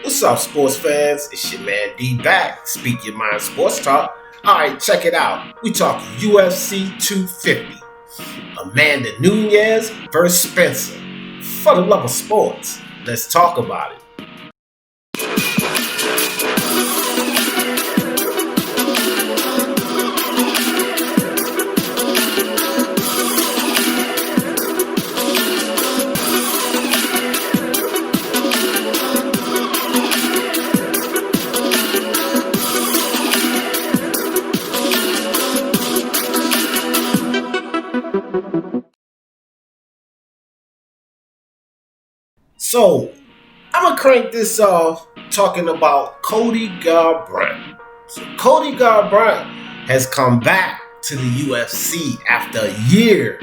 What's up, sports fans? It's your man D back. Speak Your Mind Sports Talk. Alright, check it out. We talk UFC 250. Amanda Nunes versus Spencer. For the love of sports, let's talk about it. So, I'm going to crank this off talking about Cody Garbrandt. So, Cody Garbrandt has come back to the UFC after a year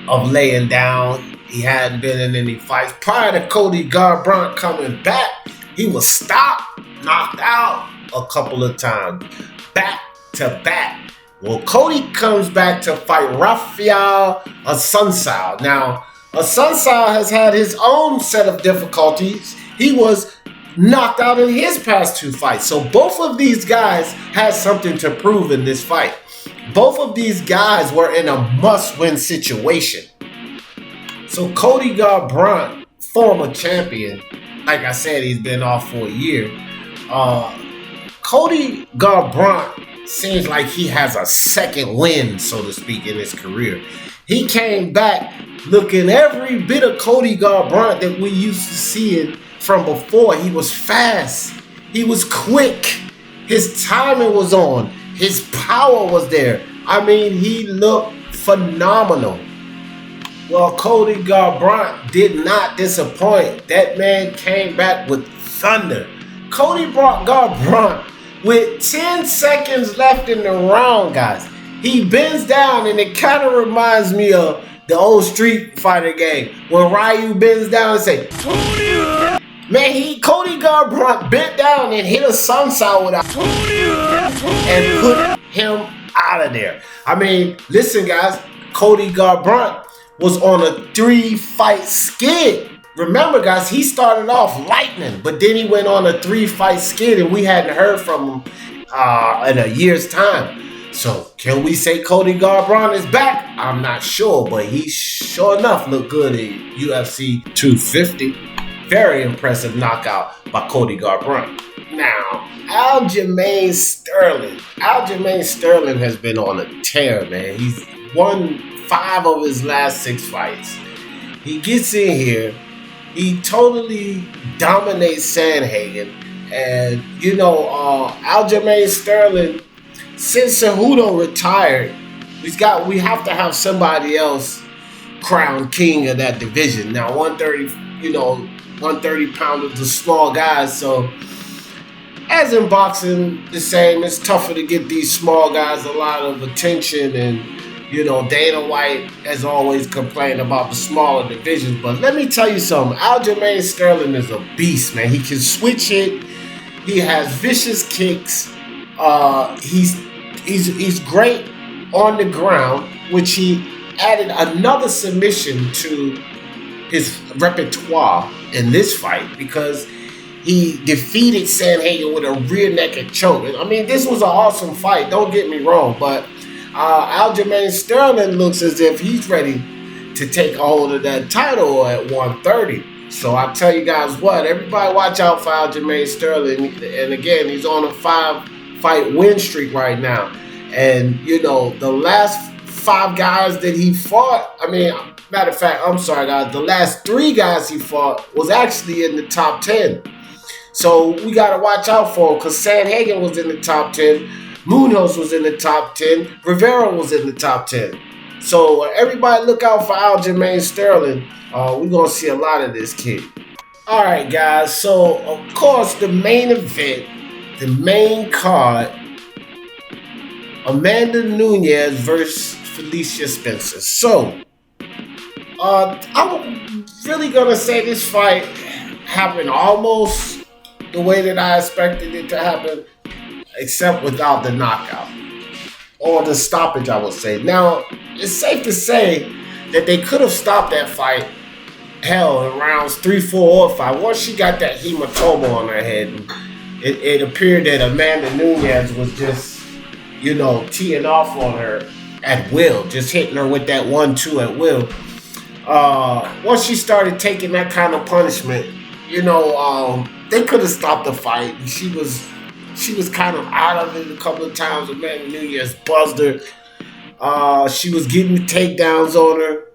of laying down. He hadn't been in any fights. Prior to Cody Garbrandt coming back, he was stopped, knocked out a couple of times, back to back. Well, Cody comes back to fight Rafael Assunção. Now, Assunção has had his own set of difficulties. He was knocked out in his past two fights. So both of these guys had something to prove in this fight. Both of these guys were in a must-win situation. So Cody Garbrandt, former champion, like I said, he's been off for a year. Cody Garbrandt seems like he has a second wind, so to speak, in his career. He came back looking every bit of Cody Garbrandt that we used to seeing from before. He was fast. He was quick. His timing was on. His power was there. I mean, he looked phenomenal. Well, Cody Garbrandt did not disappoint. That man came back with thunder. Cody brought Garbrandt with 10 seconds left in the round, guys. He bends down, and it kind of reminds me of the old Street Fighter game when Ryu bends down and say, man, Cody Garbrandt bent down and hit Assunção with and put him out of there. I mean, listen, guys, Cody Garbrandt was on a 3-fight skid. Remember, guys, he started off lightning, but then he went on a 3-fight skid, and we hadn't heard from him in a year's time. So, can we say Cody Garbrandt is back? I'm not sure, but he sure enough looked good at UFC 250. Very impressive knockout by Cody Garbrandt. Now, Aljamain Sterling. Aljamain Sterling has been on a tear, man. He's won 5 of his last 6 fights. He gets in here. He totally dominates Sandhagen. And, Aljamain Sterling, since Cejudo retired, we have to have somebody else crowned king of that division. Now, 130 pounders are small guys, so as in boxing, the same. It's tougher to get these small guys a lot of attention, and Dana White has always complained about the smaller divisions. But let me tell you something, Aljamain Sterling is a beast, man. He can switch it. He has vicious kicks. He's great on the ground, which he added another submission to his repertoire in this fight because he defeated Sandhagen with a rear naked choke. I mean, this was an awesome fight. Don't get me wrong, but Aljamain Sterling looks as if he's ready to take a hold of that title at 130. So I tell you guys what, everybody watch out for Aljamain Sterling. And again, he's on a 5-fight win streak right now. And, the last 5 guys that he fought, matter of fact, I'm sorry, guys, the last 3 guys he fought was actually in the top 10. So we got to watch out for him because Sandhagen was in the top 10. Munoz was in the top 10. Rivera was in the top 10. So everybody look out for Aljamain Sterling. We're going to see a lot of this kid. All right, guys. So, of course, the main event, the main card, Amanda Nunes versus Felicia Spencer. So, I'm really going to say this fight happened almost the way that I expected it to happen, except without the knockout or the stoppage, I would say. Now, it's safe to say that they could have stopped that fight hell, in rounds 3, 4, or 5, once she got that hematoma on her head, it appeared that Amanda Nunes was just, teeing off on her at will, just hitting her with that 1-2 at will. Once she started taking that kind of punishment, they could have stopped the fight. She was kind of out of it a couple of times. Amanda Nunes buzzed her. She was getting takedowns on her.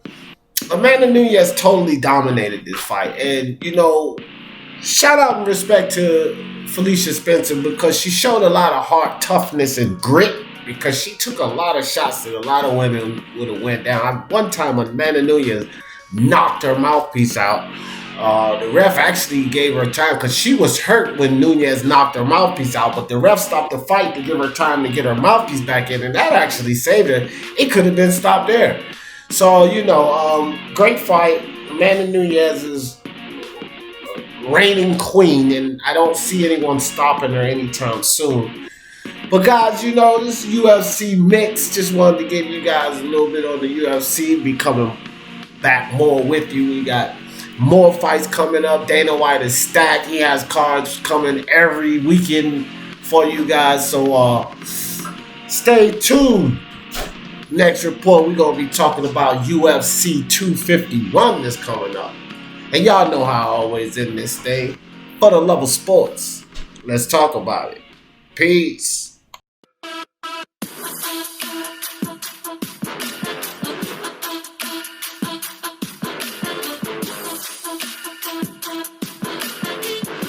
Amanda Nunes totally dominated this fight. And, shout out and respect to Felicia Spencer, because she showed a lot of heart, toughness, and grit, because she took a lot of shots that a lot of women would have went down. One time Amanda Nunes knocked her mouthpiece out. The ref actually gave her time because she was hurt when Nunes knocked her mouthpiece out, but the ref stopped the fight to give her time to get her mouthpiece back in, and that actually saved her. It could have been stopped there. So, great fight. Amanda Nunes is reigning queen, and I don't see anyone stopping her anytime soon. But guys, this UFC mix. Just wanted to give you guys a little bit on the UFC. Be coming back more with you. We got more fights coming up. Dana White is stacked. He has cards coming every weekend for you guys. So stay tuned. Next report, we're going to be talking about UFC 251 that's coming up. And y'all know how I always end this thing. For the love of sports, let's talk about it. Peace.